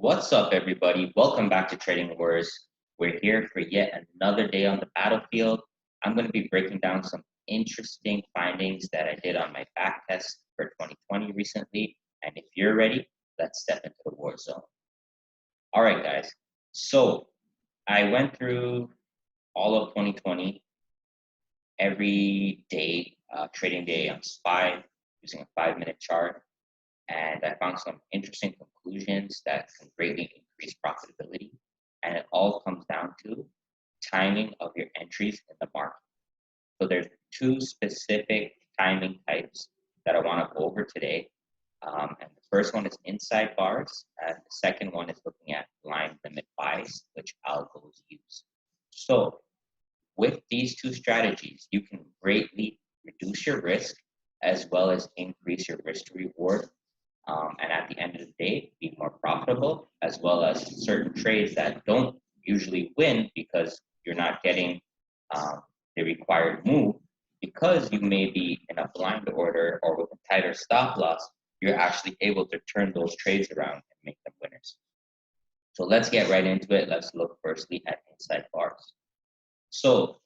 What's up, everybody? Welcome back to Trading Wars. We're here for yet another day on the battlefield. I'm going to be breaking down some interesting findings that I did on my back test for 2020 recently. And if you're ready, let's step into the war zone. All right, guys. So I went through all of 2020, every day, trading day on SPY using a 5-minute chart. And I found some interesting conclusions that can greatly increase profitability. And it all comes down to timing of your entries in the market. So there's two specific timing types that I want to go over today. And the first one is inside bars, and the second one is looking at line limit buys, which algos use. So with these two strategies, you can greatly reduce your risk as well as increase your risk to reward, and at the end of the day, be more profitable, as well as certain trades that don't usually win because you're not getting the required move. Because you may be in a blind order or with a tighter stop loss, you're actually able to turn those trades around and make them winners. So let's get right into it. Let's look firstly at inside bars. So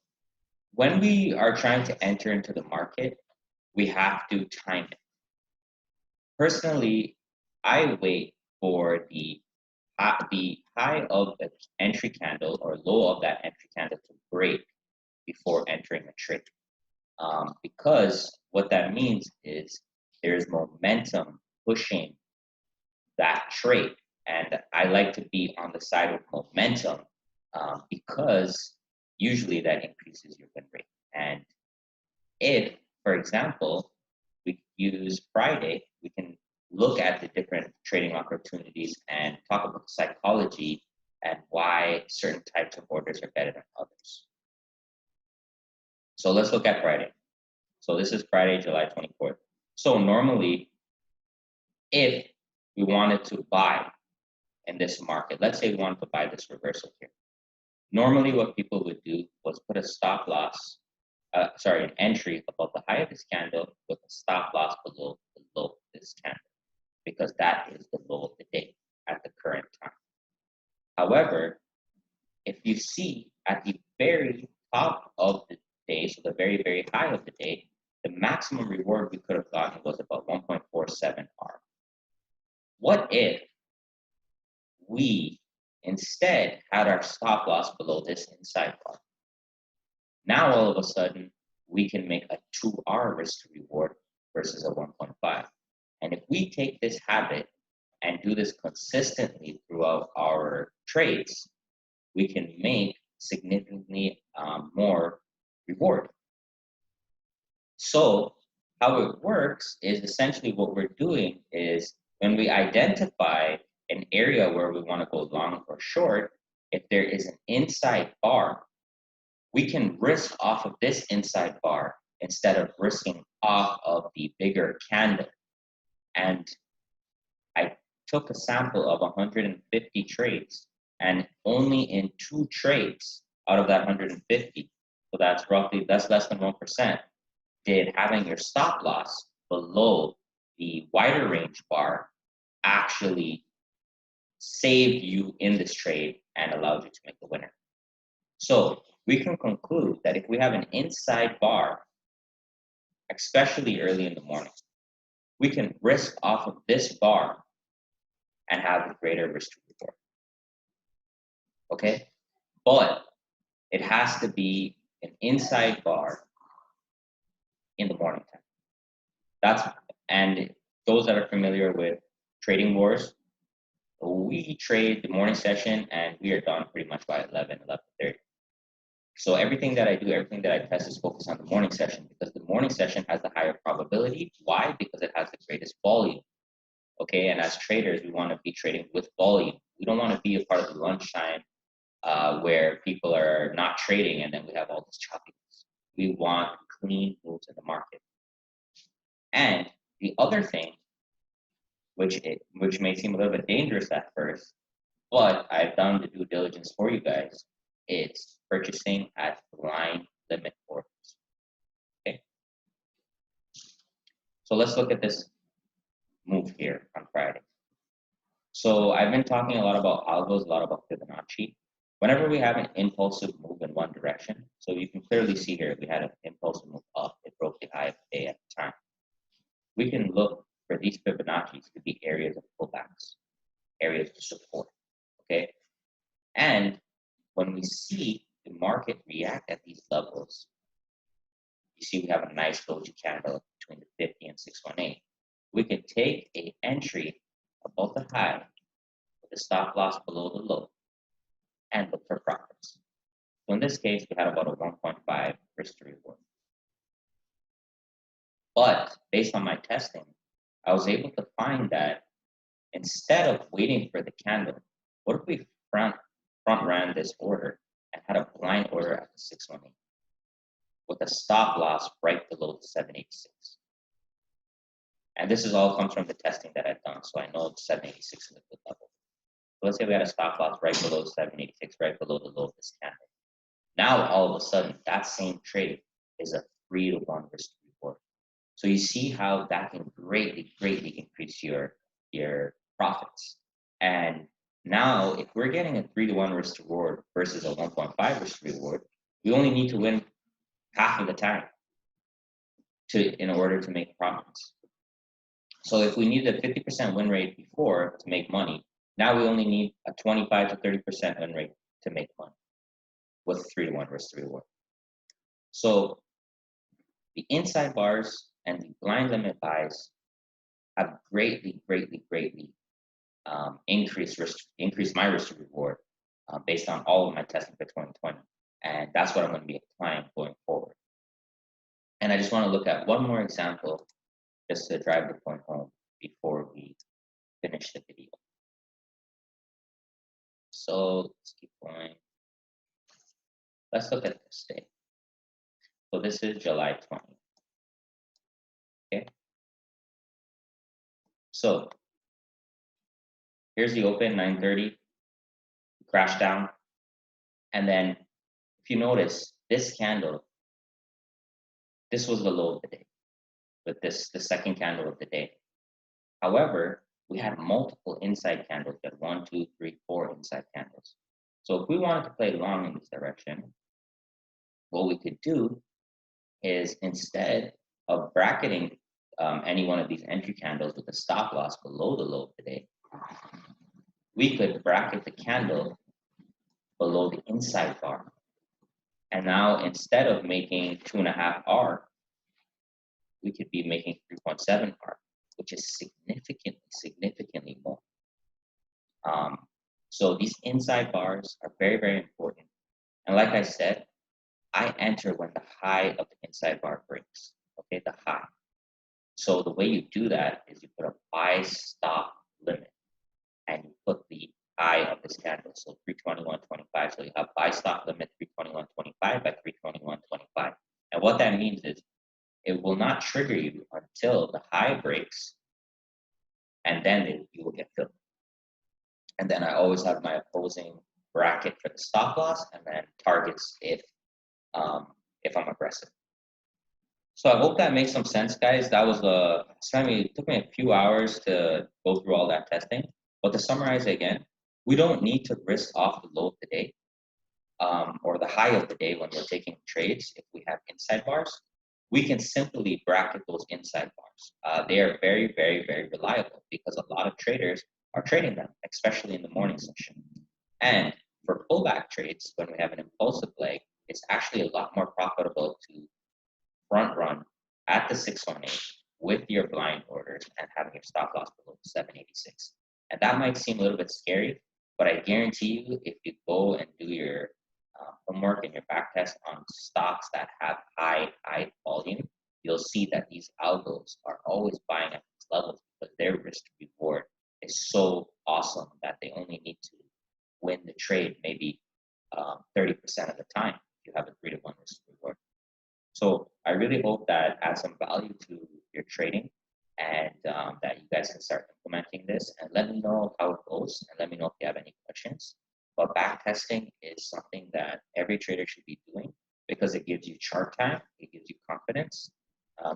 when we are trying to enter into the market, we have to time it. Personally, I wait for the high of the entry candle or low of that entry candle to break before entering a trade. Because what that means is there's momentum pushing that trade. And I like to be on the side of momentum because usually that increases your win rate. And if, for example, we use Friday, we can look at the different trading opportunities and talk about psychology and why certain types of orders are better than others. So let's look at Friday. So this is Friday, July 24th. So normally, if we wanted to buy in this market, let's say we wanted to buy this reversal here. Normally what people would do was put a stop loss, an entry above the high of this candle with a stop loss below the low of this candle, because that is the low of the day at the current time. However, if you see at the very top of the day, so the very, very high of the day, the maximum reward we could have gotten was about 1.47 R. What if we instead had our stop loss below this inside bar? Now all of a sudden, we can make a 2R risk to reward versus a 1.5. And if we take this habit and do this consistently throughout our trades, we can make significantly more reward. So how it works is essentially what we're doing is when we identify an area where we want to go long or short, if there is an inside bar, we can risk off of this inside bar instead of risking off of the bigger candle. And I took a sample of 150 trades, and only in 2 trades out of that 150, so that's less than 1%, did having your stop loss below the wider range bar actually save you in this trade and allowed you to make the winner. So we can conclude that if we have an inside bar, especially early in the morning, we can risk off of this bar and have a greater risk to reward. Okay? But it has to be an inside bar in the morning time. And those that are familiar with Trading Wars, we trade the morning session and we are done pretty much by 11:30. So everything that I do, everything that I test is focused on the morning session because the morning session has the higher probability. Why? Because it has the greatest volume. Okay, and as traders, we want to be trading with volume. We don't want to be a part of the lunchtime where people are not trading and then we have all this choppiness. We want clean moves in the market. And the other thing, which may seem a little bit dangerous at first, but I've done the due diligence for you guys, it's purchasing at line limit orders. Okay. So let's look at this move here on Friday. So I've been talking a lot about algos, a lot about Fibonacci. Whenever we have an impulsive move in one direction, so you can clearly see here, we had an impulsive move up. It broke the high of the day at the time. We can look for these Fibonacci's to be areas of pullbacks, areas of support, okay? And when we see the market react at these levels, you see we have a nice doji candle between the 50 and 618. We could take an entry above the high with a stop loss below the low and look for profits. So in this case, we had about a 1.5 risk to reward. But based on my testing, I was able to find that instead of waiting for the candle, what if we front ran this order and had a blind order at the 618 with a stop loss right below the 786? And this is all comes from the testing that I've done, so I know 786 is a good level. So let's say we had a stop loss right below 786, right below the low of this candle. Now all of a sudden, that same trade is a 3-to-1 risk to reward. So you see how that can greatly increase your profits. And now, if we're getting a 3-to-1 risk to reward versus a 1.5 risk to reward, we only need to win half of the time in order to make profits. So if we needed a 50% win rate before to make money, now we only need a 25 to 30% win rate to make money with 3-to-1 risk to reward. So the inside bars and the blind limit buys have greatly increased my risk to reward based on all of my testing for 2020. And that's what I'm going to be applying going forward. And I just want to look at one more example just to drive the point home before we finish the video. So let's keep going. Let's look at this day. So this is July 20. Okay. So here's the open, 9:30, crash down. And then if you notice, this candle, this was the low of the day, with the second candle of the day. However, we had multiple inside candles. We had 1, 2, 3, 4 inside candles. So if we wanted to play long in this direction, what we could do is instead of bracketing any one of these entry candles with a stop loss below the low of the day, we could bracket the candle below the inside bar. And now instead of making 2.5 R, we could be making 3.7 R, which is significantly more. So these inside bars are very important. And like I said, I enter when the high of the inside bar breaks, okay, the high. So the way you do that is you put a buy stop limit and you put the high of this candle, so 321.25. So you have buy stop limit 321.25 by 321.25. And what that means is it will not trigger you until the high breaks, and then you will get filled. And then I always have my opposing bracket for the stop loss, and then targets if I'm aggressive. So I hope that makes some sense, guys. That was it took me a few hours to go through all that testing. But to summarize again, we don't need to risk off the low of the day or the high of the day when we're taking trades. If we have inside bars, we can simply bracket those inside bars. They are very reliable because a lot of traders are trading them, especially in the morning session. And for pullback trades, when we have an impulsive leg, it's actually a lot more profitable to front run at the 618 with your blind orders and having your stop loss below 786. And that might seem a little bit scary, but I guarantee you, if you go and do your homework and your back test on stocks that have high volume, you'll see that these algos are always buying at these levels because their risk to reward is so awesome that they only need to win the trade maybe 30% of the time if you have a 3-to-1 risk to reward. So I really hope that adds some value to your trading and that you guys can start implementing this, and let me know how it goes and let me know if you have any questions. But back testing is something that every trader should be doing because it gives you chart time, it gives you confidence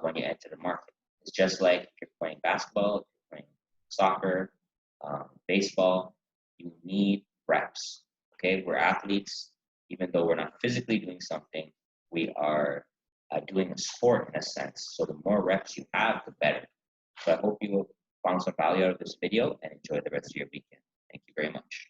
when you enter the market. It's just like if you're playing basketball, if you're playing soccer, baseball, you need reps. Okay, we're athletes, even though we're not physically doing something, we are doing a sport in a sense. So the more reps you have, the better. So I hope you found some value out of this video and enjoy the rest of your weekend. Thank you very much.